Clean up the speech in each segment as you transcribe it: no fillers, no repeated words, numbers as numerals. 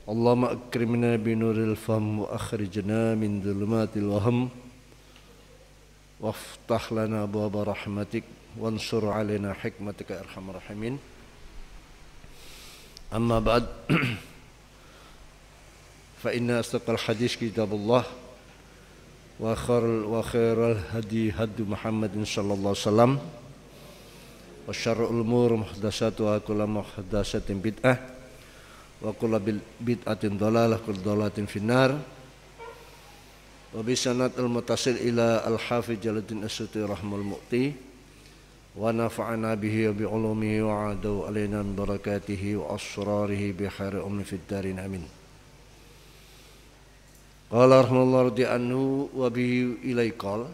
اللهم أكرمنا بنور الفهم وأخرجنا من ظلمات الوهم وافتح لنا أبواب رحمتك وانصر علينا حكمتك يا أرحم الراحمين. أما بعد فإن أصدق الحديث كتاب الله وخير الهدي هدي محمد صلى الله عليه وسلم وشر الأمور محدثاتها كل محدثة بدعة وكل بدعة ضلالة كل ضلالة في النار. وبسند المتصل إلى الحافظ جلال الدين السيوطي رحمه المؤتي ونفعنا به بعلومه وعادوا علينا من بركاته وأسراره بخير في الدارين آمين. قال رحمه الله رضي عنه وبه إلي قال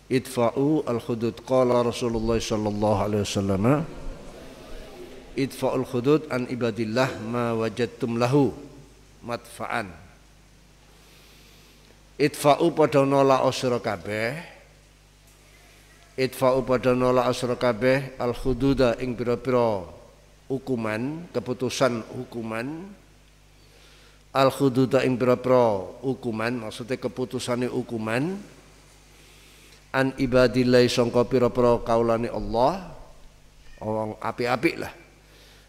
idfa'u al-hudud qala Rasulullah sallallahu alaihi wasallam idfa'ul hudud an ibadillah ma wajadtum lahu madfa'an. Idfa'u padha nolak sira kabeh, idfa'u padha nolak sira kabeh al-hududa ing pira-pira hukuman, keputusan hukuman, al-hududa ing pira-pira hukuman, maksudnya keputusane hukuman an ibadillah sangka pira-pira kaulane Allah, wong apik-apik lah.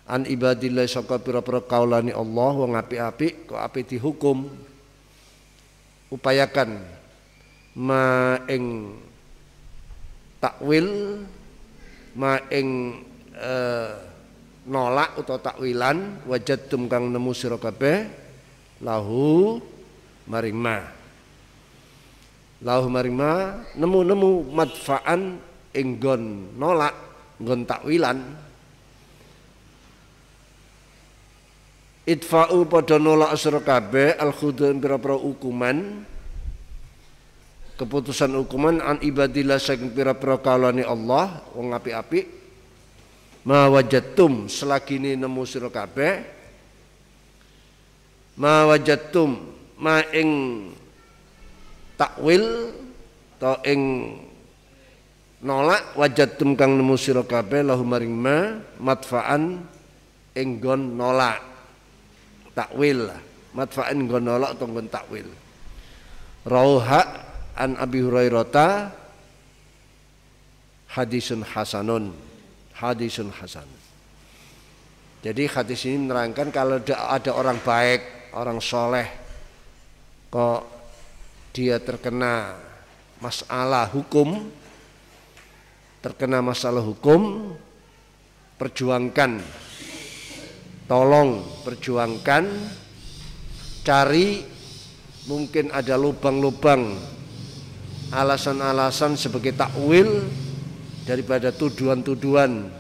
An ibadillah sangka pira-pira kaulane Allah, wong apik-apik kok apik dihukum. Upayakan ma ing takwil, ma ing nolak utawa takwilan wajadtum kang nemu sira kabeh lahu maring ma. Lahu marima nemu madfa'an enggon nolak nggon takwilan. Idfa'u padha nolak sira kabeh al-khudun pira-pira hukuman, keputusan hukuman an ibadillah saking pira-pira kaulane Allah wong apik-apik ma wajadtum selagine nemu sira kabeh ma wajadtum ma ing takwil ta ing nolak wajadtum kang nemu sira kabeh lahu maring ma madfa'an enggon nolak takwil, madfa'an enggon nolak utawa enggon takwil. Rauha an Abi Hurairah hadisun hasanun, hadisun hasan. Jadi hadis ini menerangkan kalau ada orang baik, orang soleh kok dia terkena masalah hukum, perjuangkan, tolong perjuangkan, cari mungkin ada lubang-lubang alasan-alasan sebagai takwil daripada tuduhan-tuduhan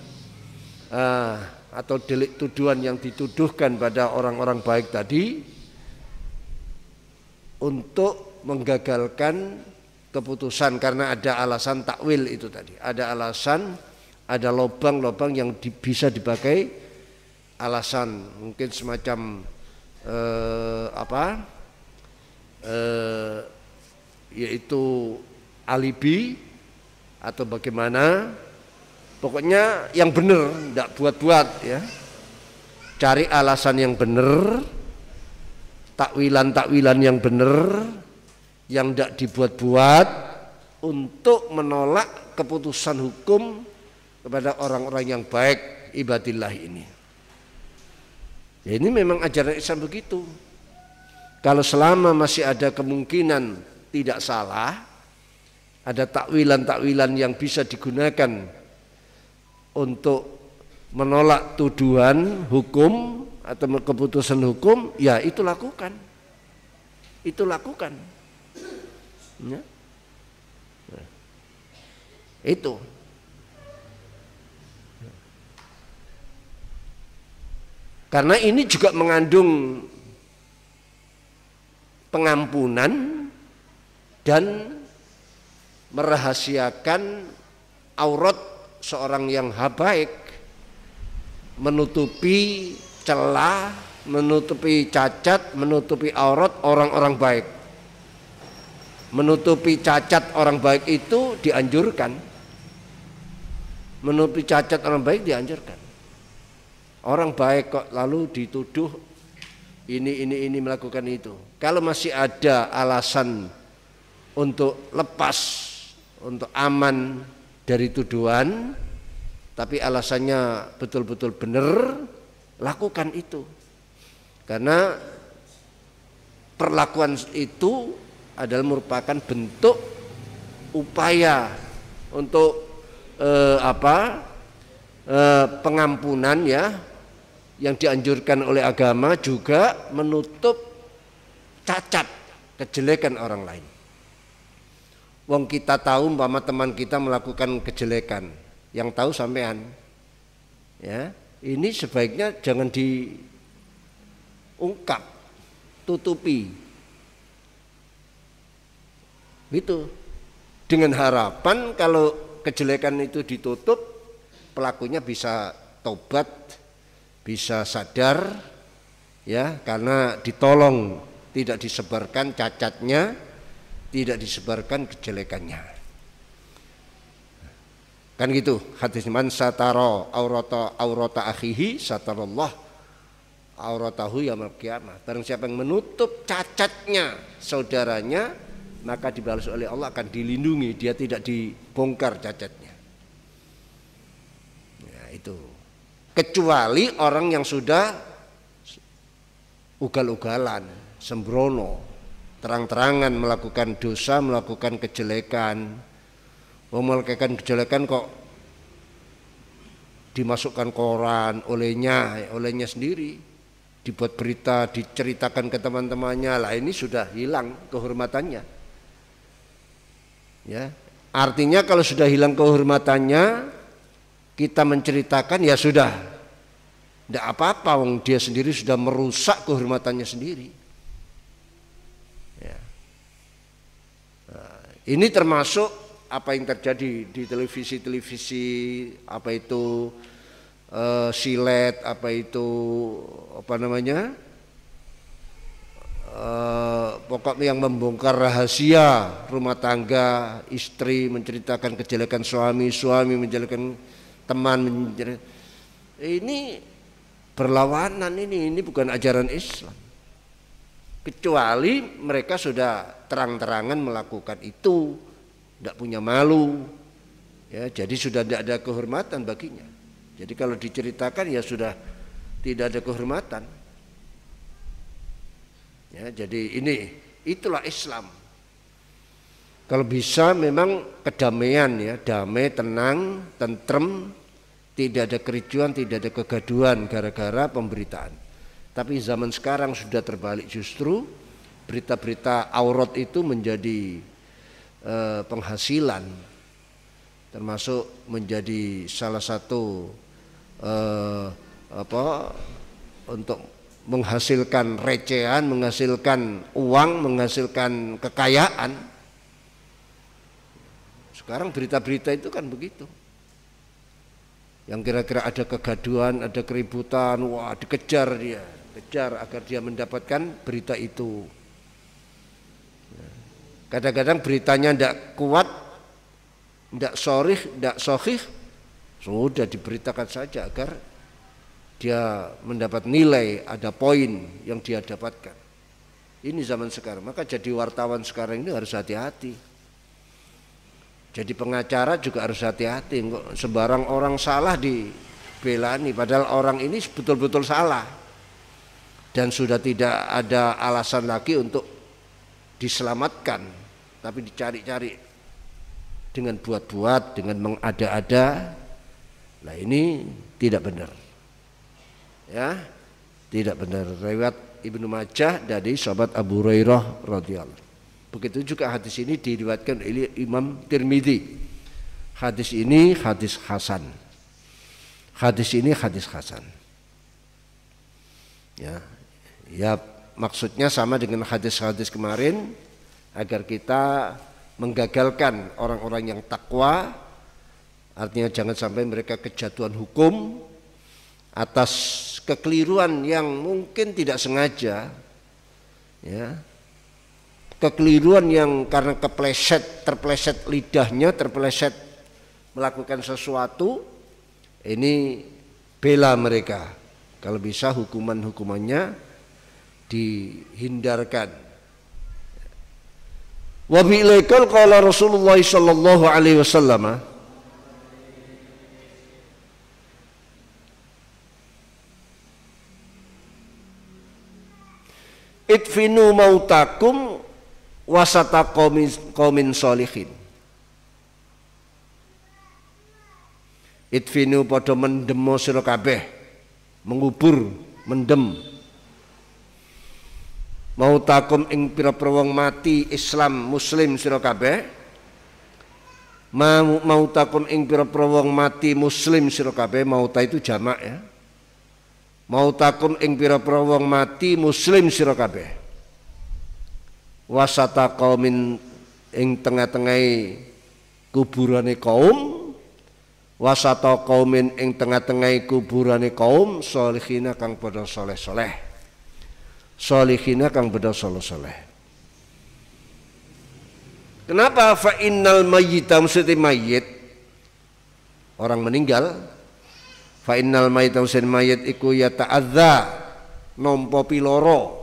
atau delik tuduhan yang dituduhkan pada orang-orang baik tadi untuk menggagalkan keputusan karena ada alasan takwil itu tadi, ada alasan, ada lubang-lubang yang bisa dipakai alasan mungkin semacam yaitu alibi atau bagaimana, pokoknya yang benar, tidak buat-buat ya, cari alasan yang benar, takwilan-takwilan yang benar, yang tidak dibuat-buat untuk menolak keputusan hukum kepada orang-orang yang baik ibadillah ini. Ya, ini memang ajaran Islam begitu. Kalau selama masih ada kemungkinan tidak salah, ada takwilan-takwilan yang bisa digunakan untuk menolak tuduhan hukum atau keputusan hukum, ya itu lakukan. Itu lakukan. Ya. Itu. Karena ini juga mengandung pengampunan dan merahasiakan aurat seorang yang baik, menutupi celah, menutupi cacat, menutupi aurat orang-orang baik. Menutupi cacat orang baik itu dianjurkan. Menutupi cacat orang baik dianjurkan. Orang baik kok lalu dituduh ini melakukan itu. Kalau masih ada alasan untuk lepas, untuk aman dari tuduhan, tapi alasannya betul-betul benar, lakukan itu. Karena perlakuan itu adalah merupakan bentuk upaya untuk pengampunan ya, yang dianjurkan oleh agama, juga menutup cacat kejelekan orang lain. Wong kita tahu umpama teman kita melakukan kejelekan, yang tahu sampean, ya ini sebaiknya jangan diungkap, tutupi, gitu. Dengan harapan kalau kejelekan itu ditutup, pelakunya bisa tobat, bisa sadar, ya, karena ditolong, tidak disebarkan cacatnya, tidak disebarkan kejelekannya. Kan gitu hadis, man satara aurata akhihi satarallah auratahu yaumil qiyamah. Barang siapa yang menutup cacatnya saudaranya, maka dibalas oleh Allah, akan dilindungi, dia tidak dibongkar cacatnya. Ya, itu. Kecuali orang yang sudah ugal-ugalan, sembrono, terang-terangan melakukan dosa, melakukan kejelekan. Melakukan kejelekan kok dimasukkan koran olehnya sendiri, dibuat berita, diceritakan ke teman-temannya, lah ini sudah hilang kehormatannya. Ya, artinya kalau sudah hilang kehormatannya, kita menceritakan ya sudah, tidak apa-apa, wong dia sendiri sudah merusak kehormatannya sendiri. Ya. Nah, ini termasuk apa yang terjadi di televisi, apa itu silet, apa itu pokoknya yang membongkar rahasia rumah tangga, istri menceritakan kejelekan suami menjelekan teman, ini berlawanan, ini bukan ajaran Islam. Kecuali mereka sudah terang-terangan melakukan itu, tidak punya malu, ya, jadi sudah tidak ada kehormatan baginya. Jadi kalau diceritakan ya sudah tidak ada kehormatan. Ya, jadi itulah Islam. Kalau bisa memang kedamaian, ya, damai, tenang, tentrem, tidak ada kericuan, tidak ada kegaduhan gara-gara pemberitaan. Tapi zaman sekarang sudah terbalik, justru berita-berita aurat itu menjadi penghasilan, termasuk menjadi salah satu untuk menghasilkan recehan, menghasilkan uang, menghasilkan kekayaan. Sekarang berita-berita itu kan begitu. Yang kira-kira ada kegaduhan, ada keributan, wah dikejar dia, kejar agar dia mendapatkan berita itu. Kadang-kadang beritanya tidak kuat, tidak sahih, sudah diberitakan saja agar dia mendapat nilai, ada poin yang dia dapatkan. Ini zaman sekarang, maka jadi wartawan sekarang ini harus hati-hati. Jadi pengacara juga harus hati-hati, sembarang orang salah dibelani, padahal orang ini betul-betul salah dan sudah tidak ada alasan lagi untuk diselamatkan, tapi dicari-cari dengan buat-buat, dengan mengada-ada. Nah ini tidak benar, ya, tidak benar. Riwayat Ibnu Majah dari sahabat Abu Hurairah radhiyallahu. Begitu juga hadis ini diriwayatkan oleh Imam Tirmidzi. Hadis ini hadis hasan. Hadis ini hadis hasan. Ya, maksudnya sama dengan hadis-hadis kemarin, agar kita menggagalkan orang-orang yang takwa, artinya jangan sampai mereka kejatuhan hukum atas kekeliruan yang mungkin tidak sengaja, ya, kekeliruan yang karena terpleset lidahnya, terpleset melakukan sesuatu, ini bela mereka. Kalau bisa hukumannya dihindarkan. Wa bi ilaikal qala Rasulullah sallallahu alaihi wasallam, idfinu mautakum wasata qaumin sholihin. Idfinu padha mendemo sira kabeh, mengubur, mendem mautakum ing pira-pira wong mati Islam muslim sira kabeh, mautakum ing pira-pira wong mati muslim sira kabeh. Mauta itu jamak ya. Mautakum ing pira-pira wong mati muslim sira kabeh, wasata qaumin ing tengah-tengahe kuburane kaum, wasata qaumin ing tengah-tengahe kuburane kaum sholihina kang padha saleh-saleh, sholihina kang padha saleh-saleh. Kenapa? Fa innal mayyita, mesti mayit, orang meninggal. Fa innal mayyita, mesti mayit iku ya ta'adza nampa piloro,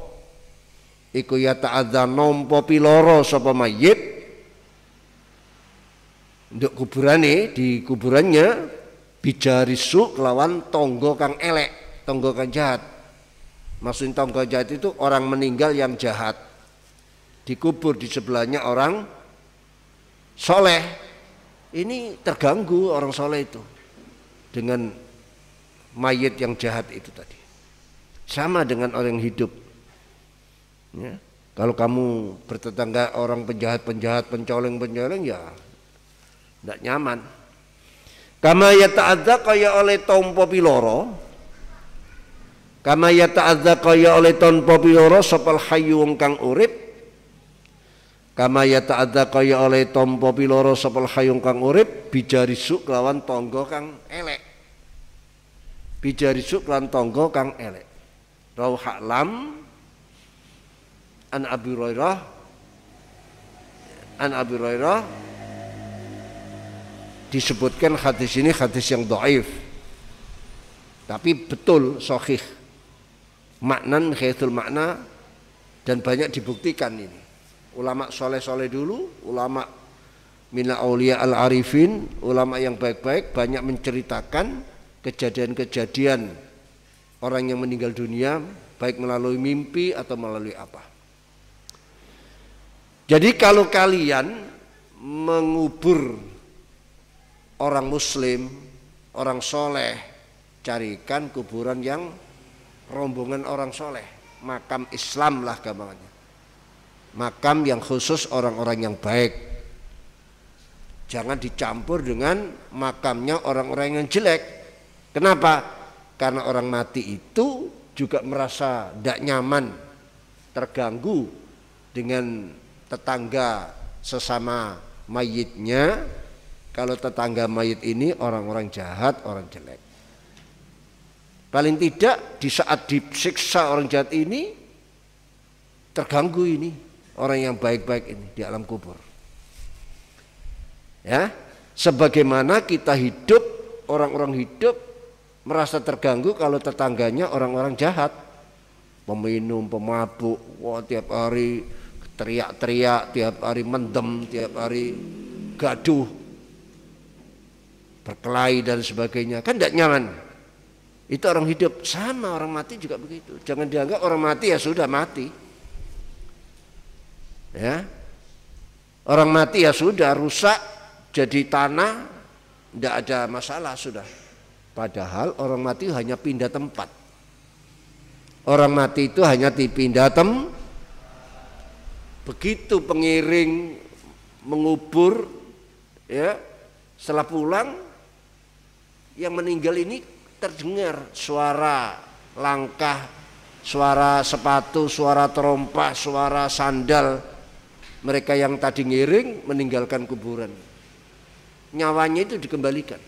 iku ya ta'adza nampa piloro sapa mayit nduk kuburane, di kuburannya, bijarisu kelawan tangga kang elek, tangga kang jahat. Maksud tangga jahat itu orang meninggal yang jahat, dikubur di sebelahnya orang soleh. Ini terganggu orang soleh itu dengan mayit yang jahat itu tadi. Sama dengan orang yang hidup ya. Kalau kamu bertetangga orang penjahat-penjahat, pencoleng-pencoleng, ya tidak nyaman. Kama yata'adza kaya oleh tompo piloro, kama yata'adza kaya oleh tompo piloro sopal hayyu wong kang urip, kama yata'adza kaya oleh tompo piloro sopal hayyu kang urip, bijarisu kelawan tangga kang elek, bijarisu kelawan tangga kang elek. Rauh lam an Abi Hurairah, an Abi Hurairah disebutkan hadis ini hadis yang dhaif, tapi betul sahih, maknan khaitul makna, dan banyak dibuktikan ini. Ulama soleh-soleh dulu, ulama mina aulia al-arifin, ulama yang baik-baik banyak menceritakan kejadian-kejadian orang yang meninggal dunia, baik melalui mimpi atau melalui apa. Jadi kalau kalian mengubur orang muslim, orang soleh, carikan kuburan yang rombongan orang soleh, makam Islam lah gampangannya, makam yang khusus orang-orang yang baik. Jangan dicampur dengan makamnya orang-orang yang jelek. Kenapa? Karena orang mati itu juga merasa tidak nyaman, terganggu dengan tetangga sesama mayitnya. Kalau tetangga mayit ini orang-orang jahat, orang jelek. Paling tidak di saat disiksa orang jahat ini, terganggu ini orang yang baik-baik ini di alam kubur. Ya, sebagaimana kita hidup, orang-orang hidup merasa terganggu kalau tetangganya orang-orang jahat, peminum, pemabuk, wah, tiap hari teriak-teriak, tiap hari mendem, tiap hari gaduh, berkelahi dan sebagainya, kan tidak nyaman. Itu orang hidup. Sama orang mati juga begitu. Jangan dianggap orang mati ya sudah mati. Ya, orang mati ya sudah rusak jadi tanah, tidak ada masalah sudah. Padahal orang mati hanya pindah tempat. Orang mati itu hanya dipindah begitu pengiring mengubur, ya, setelah pulang yang meninggal ini terdengar suara langkah, suara sepatu, suara terompah, suara sandal mereka yang tadi ngiring meninggalkan kuburan. Nyawanya itu dikembalikan.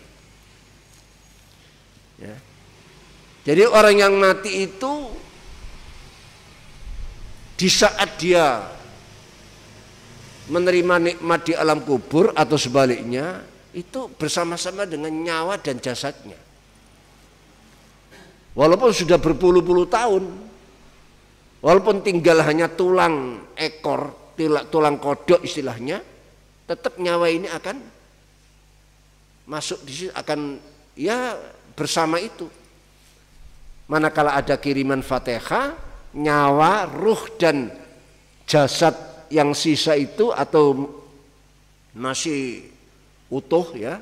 Ya. Jadi orang yang mati itu di saat dia menerima nikmat di alam kubur atau sebaliknya, itu bersama-sama dengan nyawa dan jasadnya. Walaupun sudah berpuluh-puluh tahun, Walaupun tinggal hanya tulang ekor, tulang kodok istilahnya, tetap nyawa ini akan masuk di situ, akan ya bersama itu. Manakala ada kiriman Fatihah, nyawa, ruh dan jasad yang sisa itu atau masih utuh ya,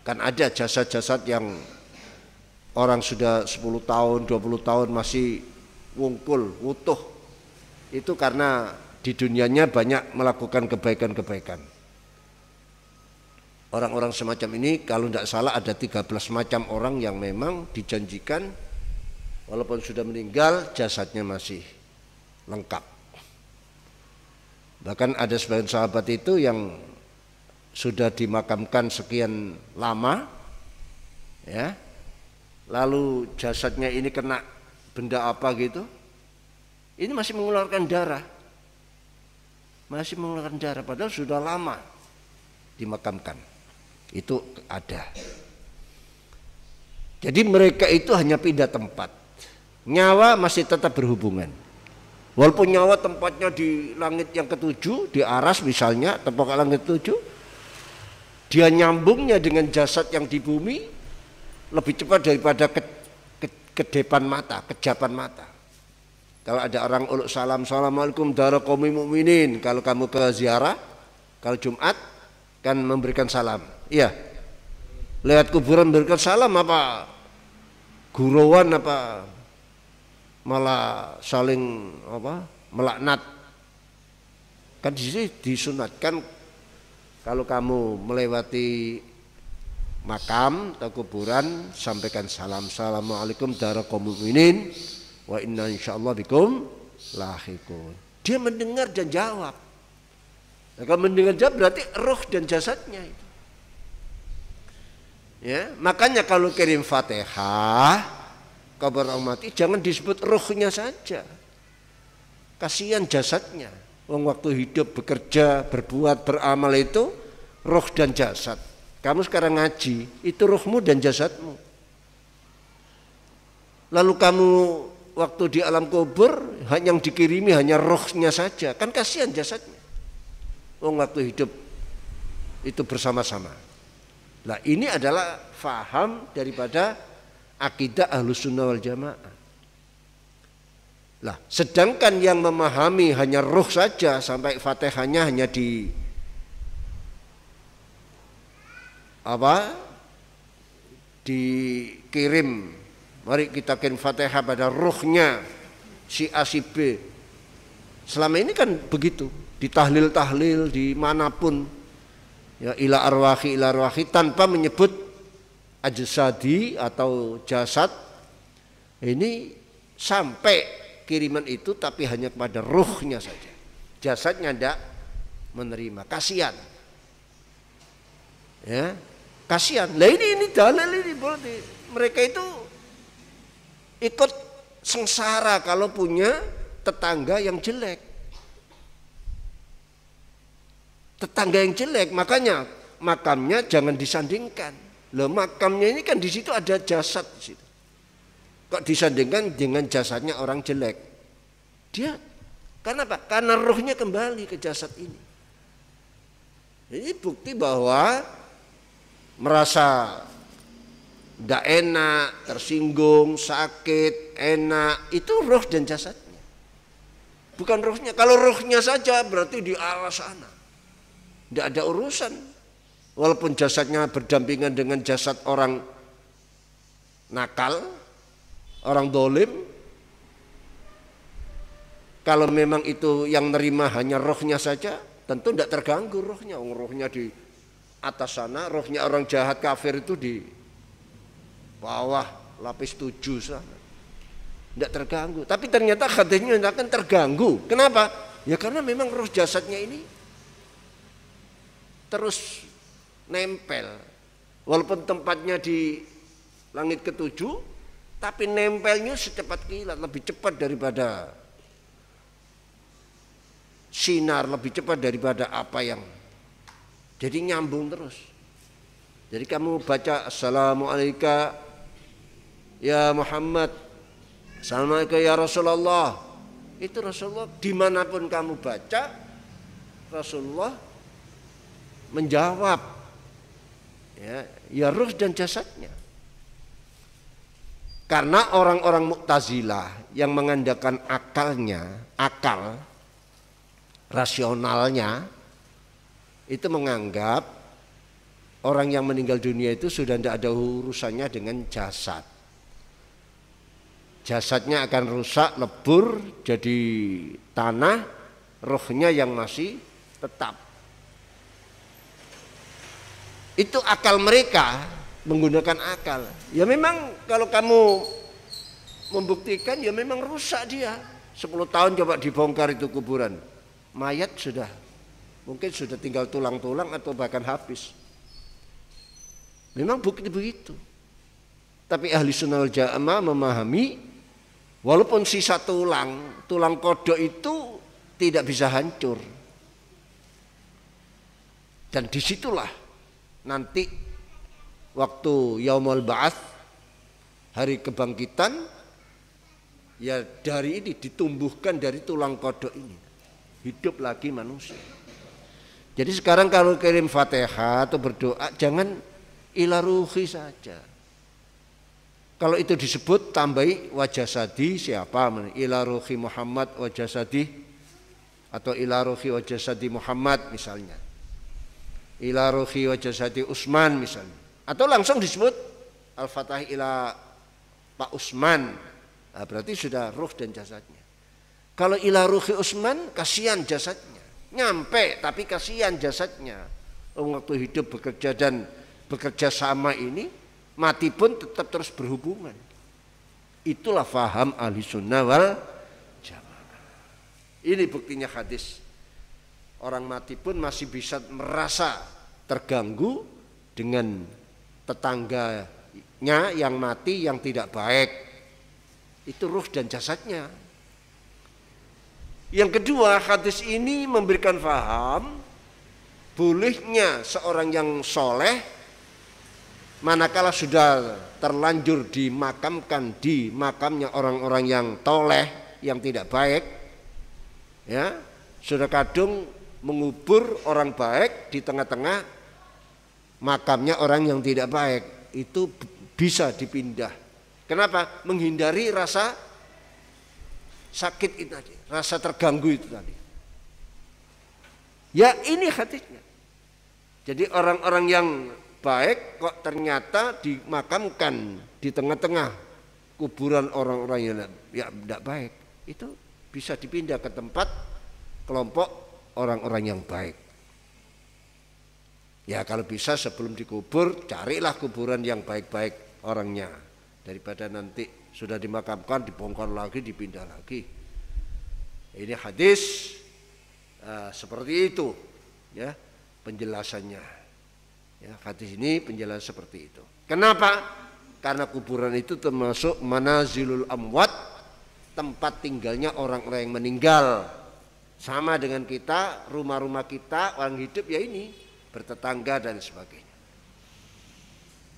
kan ada jasad-jasad yang orang sudah 10 tahun, 20 tahun masih wungkul, utuh. Itu karena di dunianya banyak melakukan kebaikan-kebaikan. Orang-orang semacam ini kalau tidak salah ada 13 macam orang yang memang dijanjikan walaupun sudah meninggal jasadnya masih lengkap. Bahkan ada sebagian sahabat itu yang sudah dimakamkan sekian lama ya, lalu jasadnya ini kena benda apa gitu, ini masih mengeluarkan darah, padahal sudah lama dimakamkan. Itu ada. Jadi mereka itu hanya pindah tempat, nyawa masih tetap berhubungan. Walaupun nyawa tempatnya di langit yang ketujuh, di aras misalnya, tempat langit ketujuh, dia nyambungnya dengan jasad yang di bumi lebih cepat daripada kedepan mata, kejapan mata. Kalau ada orang uluk salam, assalamualaikum dara qaumil mukminin. Kalau kamu ke ziarah, kalau Jumat kan memberikan salam. Iya. Lewat kuburan memberikan salam apa? Gurauan apa? Malah saling apa? Melaknat. Kan di sini disunatkan kalau kamu melewati makam atau kuburan sampaikan salam, assalamualaikum dara qaumil mukminin wa inna insyaallah bikum lahiqun. Dia mendengar dan jawab. Nah, kalau mendengar jawab berarti roh dan jasadnya itu. Ya, makanya kalau kirim Fatihah kabar orang mati jangan disebut rohnya saja. Kasihan jasadnya. Wong waktu hidup bekerja, berbuat, beramal itu roh dan jasad. Kamu sekarang ngaji, itu ruhmu dan jasadmu. Lalu kamu waktu di alam kubur yang dikirimi hanya rohnya saja, kan kasihan jasadnya. Waktu hidup itu bersama-sama. Nah ini adalah faham daripada akidah Ahlus Sunnah wal Jamaah. Lah sedangkan yang memahami hanya roh saja sampai Fatihahnya hanya dikirim, mari kita kirim Fatihah pada ruhnya si A si B. Selama ini kan begitu, di tahlil-tahlil dimanapun ya, ila arwahi tanpa menyebut ajsadi atau jasad. Ini sampai kiriman itu tapi hanya kepada ruhnya saja, jasadnya tidak menerima. Kasihan ya, kasihan. Lah ini dalil ini berarti mereka itu ikut sengsara kalau punya tetangga yang jelek. Tetangga yang jelek, makanya makamnya jangan disandingkan. Loh, makamnya ini kan di situ ada jasad di situ. Kok disandingkan dengan jasadnya orang jelek? Dia kenapa? Karena rohnya kembali ke jasad ini. Ini bukti bahwa merasa tidak enak, tersinggung, sakit, enak, itu roh dan jasadnya, bukan rohnya. Kalau rohnya saja berarti di arah sana, tidak ada urusan. Walaupun jasadnya berdampingan dengan jasad orang nakal, orang dolim, kalau memang itu yang nerima hanya rohnya saja, tentu tidak terganggu rohnya. Rohnya di atas sana, rohnya orang jahat kafir itu di bawah lapis 7 sana, tidak terganggu. Tapi ternyata hadisnya akan terganggu. Kenapa? Ya karena memang roh jasadnya ini terus nempel, walaupun tempatnya di langit ketujuh, tapi nempelnya secepat kilat, lebih cepat daripada sinar, lebih cepat daripada apa yang, jadi nyambung terus. Jadi kamu baca assalamualaikum ya Muhammad, assalamualaikum ya Rasulullah, Itu Rasulullah dimanapun kamu baca, Rasulullah menjawab, ya ruh dan jasadnya. Karena orang-orang Mu'tazilah yang mengandalkan akal rasionalnya, itu menganggap orang yang meninggal dunia itu sudah tidak ada urusannya dengan jasad. Jasadnya akan rusak, lebur, jadi tanah, rohnya yang masih tetap. Itu akal mereka, menggunakan akal. Ya memang kalau kamu membuktikan, ya memang rusak dia. 10 tahun coba dibongkar itu kuburan, mayat sudah mungkin sudah tinggal tulang-tulang atau bahkan habis. Memang bukti begitu. Tapi ahli sunnah wal jamaah memahami, walaupun sisa tulang kodok itu tidak bisa hancur. Dan disitulah nanti waktu yaumul ba'ats, hari kebangkitan, ya dari ini ditumbuhkan dari tulang kodok ini, hidup lagi manusia. Jadi sekarang kalau kirim Fatihah atau berdoa, jangan ila ruhi saja. Kalau itu disebut tambahi wajah sadi siapa? Ila ruhi Muhammad wajah sadi, atau ila ruhi wajah sadi Muhammad misalnya, ila ruhi wajah sadi Utsman misalnya, atau langsung disebut Al-Fatihah ila Pak Utsman. Nah, berarti sudah ruh dan jasadnya. Kalau ila ruhi Utsman, kasihan jasadnya, nyampe tapi kasihan jasadnya. Waktu hidup bekerja dan bekerja sama ini, mati pun tetap terus berhubungan. Itulah faham ahli sunnah wal jamaah. Ini buktinya hadis. Orang mati pun masih bisa merasa terganggu dengan tetangganya yang mati yang tidak baik. Itu ruh dan jasadnya. Yang kedua, hadis ini memberikan faham bolehnya seorang yang soleh manakala sudah terlanjur dimakamkan di makamnya orang-orang yang toleh, yang tidak baik, ya sudah kadung mengubur orang baik di tengah-tengah makamnya orang yang tidak baik, itu bisa dipindah. Kenapa? Menghindari rasa sakit itu tadi, rasa terganggu itu tadi. Ya ini hadisnya. Jadi orang-orang yang baik kok ternyata dimakamkan di tengah-tengah kuburan orang-orang yang tidak baik, itu bisa dipindah ke tempat kelompok orang-orang yang baik. Ya kalau bisa sebelum dikubur carilah kuburan yang baik-baik orangnya, daripada nanti sudah dimakamkan dibongkar lagi, dipindah lagi. Ini hadis seperti itu, ya penjelasannya. Ya, hadis ini penjelasan seperti itu. Kenapa? Karena kuburan itu termasuk manazilul amwat, tempat tinggalnya orang-orang yang meninggal. Sama dengan kita, rumah-rumah kita, orang hidup ya ini, bertetangga dan sebagainya.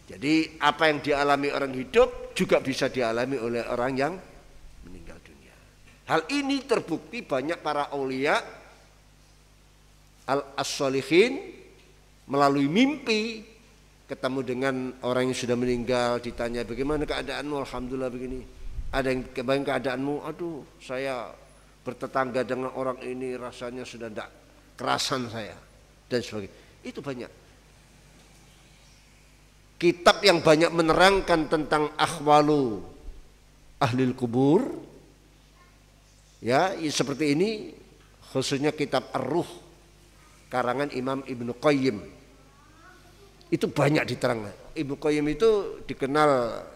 Jadi apa yang dialami orang hidup juga bisa dialami oleh orang yang meninggal dunia. Hal ini terbukti banyak para aulia al-as-solihin melalui mimpi ketemu dengan orang yang sudah meninggal, ditanya bagaimana keadaanmu, alhamdulillah begini. Ada yang bagaimana keadaanmu, aduh saya bertetangga dengan orang ini rasanya sudah tidak kerasan saya dan sebagainya. Itu banyak kitab yang banyak menerangkan tentang ahwalu ahlil kubur, ya seperti ini, khususnya kitab Ar-Ruh karangan Imam Ibnu Qayyim. Itu banyak diterangkan. Ibnu Qayyim itu dikenal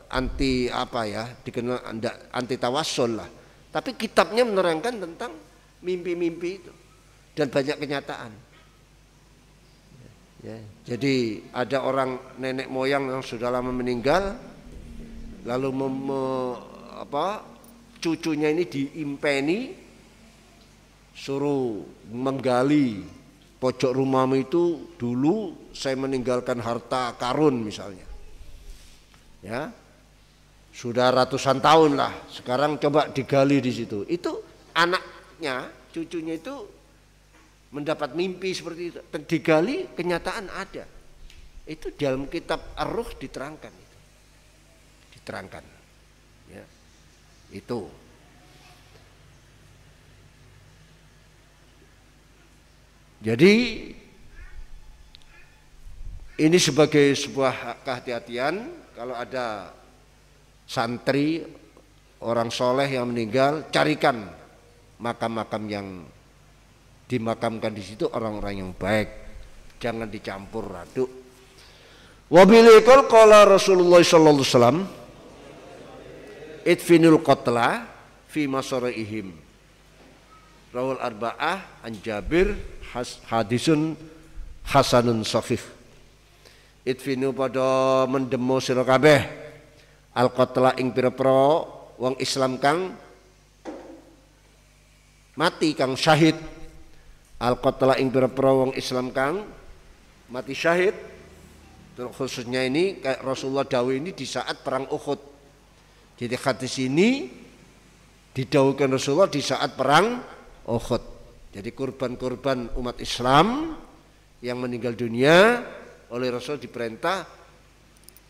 anti apa ya, dikenal anti tawassul lah. Tapi kitabnya menerangkan tentang mimpi-mimpi itu dan banyak kenyataan. Ya, jadi ada orang nenek moyang yang sudah lama meninggal, lalu cucunya ini diimpeni, suruh menggali pojok rumahmu itu dulu saya meninggalkan harta karun misalnya, ya sudah ratusan tahun lah, sekarang coba digali di situ. Itu anaknya, cucunya itu mendapat mimpi seperti itu. Dan digali kenyataan ada. Itu dalam kitab Ar-Ruh diterangkan. Diterangkan. Ya. Itu. Jadi ini sebagai sebuah kehati-hatian kalau ada santri orang soleh yang meninggal, carikan makam-makam yang dimakamkan di situ orang-orang yang baik, jangan dicampur aduk. Wabilikal qala Rasulullah sallallahu alaihi wasallam idfinul qatla fi masarihim. Rawal arba'ah an Jabir hadisun hasanun sahih. Idfinu pada mendemo sira kabeh al qatla ing pira-pira wong Islam kang mati kang syahid. Al qatla ing pira-pira wong Islam kang mati syahid. Khususnya ini kayak Rasulullah dawuh ini di saat perang Uhud. Jadi hadis ini didawuhkan Rasulullah di saat perang Uhud. Jadi kurban-kurban umat Islam yang meninggal dunia oleh Rasul diperintah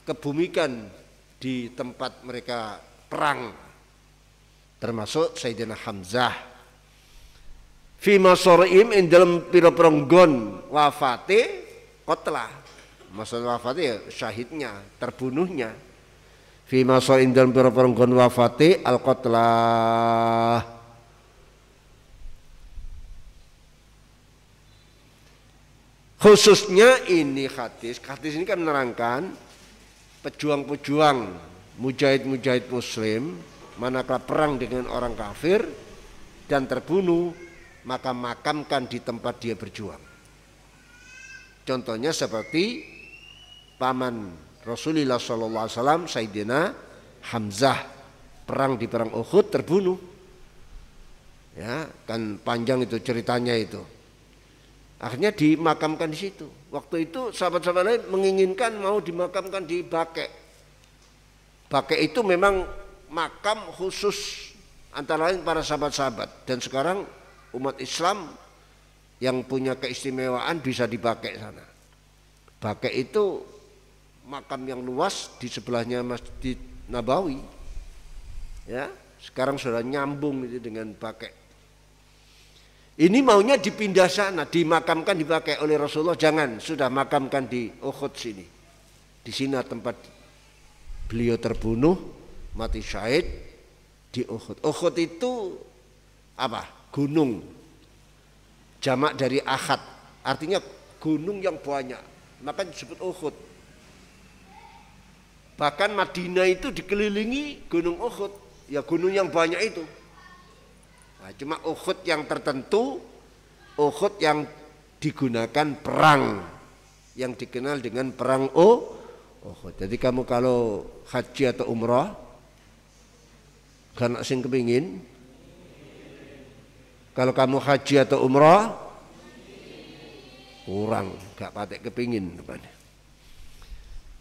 kebumikan di tempat mereka perang, termasuk Sayyidina Hamzah. Fi masarihim ing dalam pira-pira nggon wafate qatla. Maksud wafate ya syahidnya, terbunuhnya. Fi masarihim dalam pira-pira nggon wafate al qatla. Khususnya ini hadis ini kan menerangkan pejuang-pejuang mujahid-mujahid muslim manakala perang dengan orang kafir dan terbunuh maka makamkan di tempat dia berjuang. Contohnya seperti paman Rasulullah SAW Sayyidina Hamzah perang di perang Uhud terbunuh. Ya, kan panjang itu ceritanya itu. Akhirnya dimakamkan di situ. Waktu itu sahabat-sahabat lain menginginkan mau dimakamkan di Baqi'. Baqi' itu memang makam khusus antara lain para sahabat-sahabat. Dan sekarang umat Islam yang punya keistimewaan bisa di Baqi' sana. Baqi' itu makam yang luas di sebelahnya Masjid Nabawi. Ya, sekarang sudah nyambung itu dengan Baqi'. Ini maunya dipindah sana, dimakamkan dipakai oleh Rasulullah. Jangan, sudah makamkan di Uhud sini. Di sini tempat beliau terbunuh, mati syahid di Uhud. Uhud itu apa? Gunung. Jamak dari Ahad, artinya gunung yang banyak. Maka disebut Uhud. Bahkan Madinah itu dikelilingi gunung Uhud, ya gunung yang banyak itu. Nah, cuma Uhud yang tertentu, Uhud yang digunakan perang, yang dikenal dengan perang Uhud. Jadi kamu kalau haji atau umrah, kan sing kepingin, kalau kamu haji atau umrah, kurang, gak patek kepingin.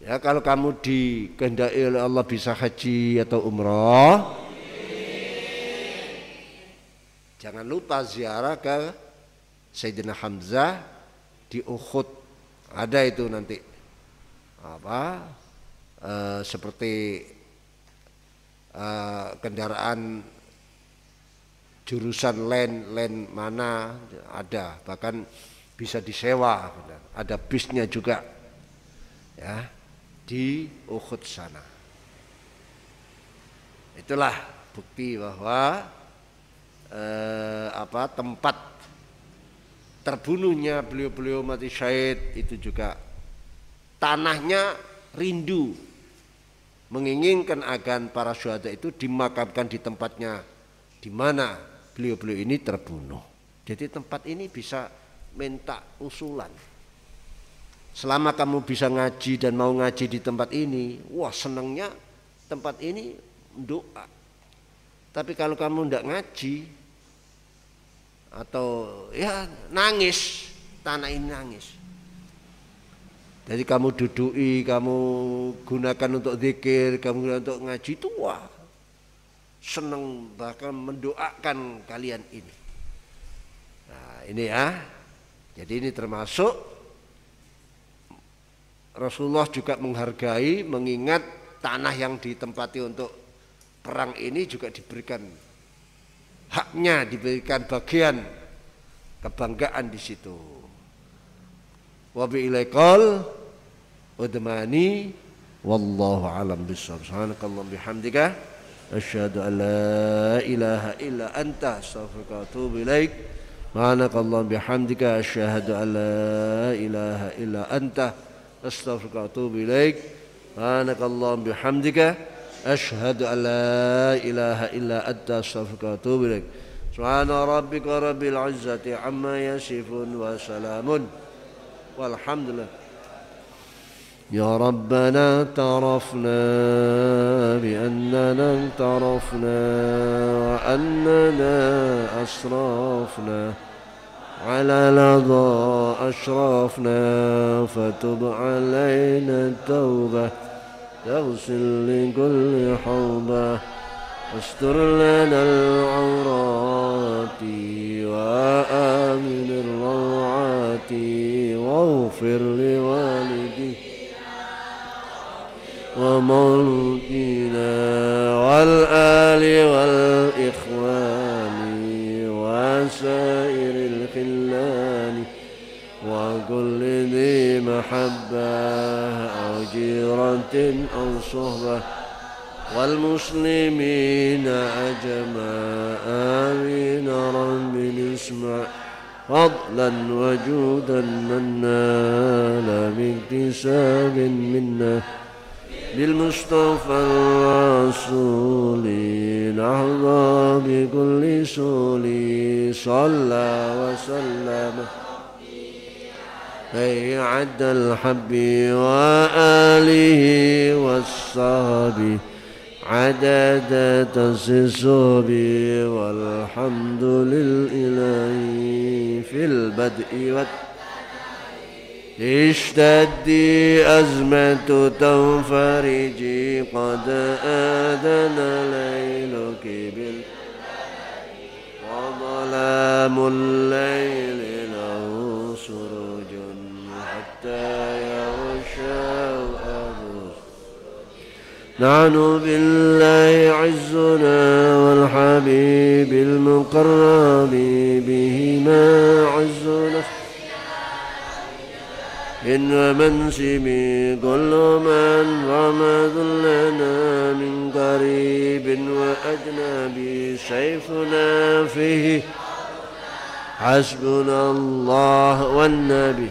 Ya kalau kamu dikehendaki oleh Allah bisa haji atau umrah, jangan lupa ziarah ke Sayyidina Hamzah di Uhud. Ada itu nanti apa seperti kendaraan jurusan len mana ada, bahkan bisa disewa, ada bisnya juga ya di Uhud sana. Itulah bukti bahwa tempat terbunuhnya beliau-beliau mati syahid itu juga tanahnya rindu menginginkan agar para syuhada itu dimakamkan di tempatnya di mana beliau-beliau ini terbunuh. Jadi tempat ini bisa minta usulan. Selama kamu bisa ngaji dan mau ngaji di tempat ini, wah senangnya tempat ini doa. Tapi kalau kamu tidak ngaji atau ya nangis, tanah ini nangis. Jadi kamu dudui, kamu gunakan untuk zikir, kamu gunakan untuk ngaji itu wah senang bahkan mendoakan kalian ini. Nah, ini ya. Jadi ini termasuk Rasulullah juga menghargai, mengingat tanah yang ditempati untuk perang ini juga diberikan haknya, diberikan bagian kebanggaan di situ. Wa bi ilaikal udmani wallahu alam bissawab. Subhanakallahumma bihamdika asyhadu an la ilaha illa anta astaghfiruka wa atubu ilaik. Subhanakallahumma bihamdika asyhadu an la ilaha illa anta astaghfiruka wa atubu ilaik. Subhanakallahumma bihamdika asyhadu an la ilaha illa anta astaghfiruka wa atubu ilaik. Subhana rabbika rabbil izzati amma yasifun wa salamun walhamdulillah. Ya Rabbana tarafna bi annana tarafna wa annana asrafna ala ladha ashrafna fatub alayna tawbah taghsil li kulli hawbah واستر لنا العورات وآمن الروعات واغفر لوالدي وموتنا والآل والإخوان وسائر الخلان وكل ذي محبة أو جيرة أو صحبة والمسلمين أجمع آمين رب اسمع فضلا وجودا منا لا باكتساب منا بالمصطفى الرسول نحظى بكل سول صلى وسلم أي عد الحب وآله والصحب عدد تسسب والحمد لله في البدء اشتد أزمة تنفرج قد آذن ليلك وظلام الليل له سرج حتى يغشى نحن بالله عزنا والحبيب المقرب بهما عزنا إن ومنسب كل من رمض لنا من قريب وأجنبي سيفنا فيه حسبنا الله والنبي.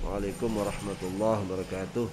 وعليكم ورحمة الله وبركاته.